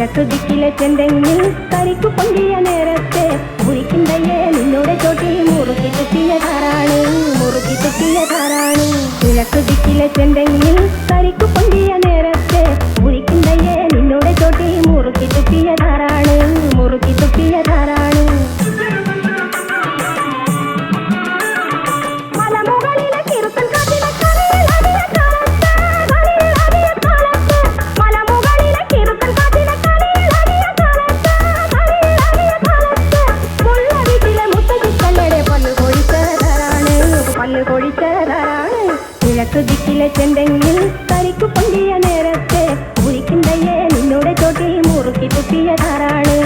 കിഴക്ക് ദിക്കിലെ ചെന്തെങ്ങിൽ കരിക്കു പൊന്തിയ നേരത്തെ ഉരിക്കിന്തയെ നിന്നോടെ ചോട്ടി മുറുക്കി തുപ്പിയതാരാണ്, മുറുക്കി തുപ്പിയതാരാണ്. കിഴക്ക് ദിക്കിലെ ചെന്തെങ്ങിൽ കരിക്കു പൊന്തിയ നേരത്തെ ഉരിക്കിന്തയെ നിന്നോടെ ചോട്ടി മുറുക്കി തുപ്പിയതാരാണ്, മുറുക്കി തുപ്പിയതാരാണ്. കിഴക്ക് ദിക്കിലെ ചെന്തെങ്ങിൽ കരിക്കു പൊന്തിയ നേരത്തെ ഉരിക്കിന്തയെ നിന്നോടെ ചോട്ടി മുറുക്കി തുപ്പിയതാരാണ്.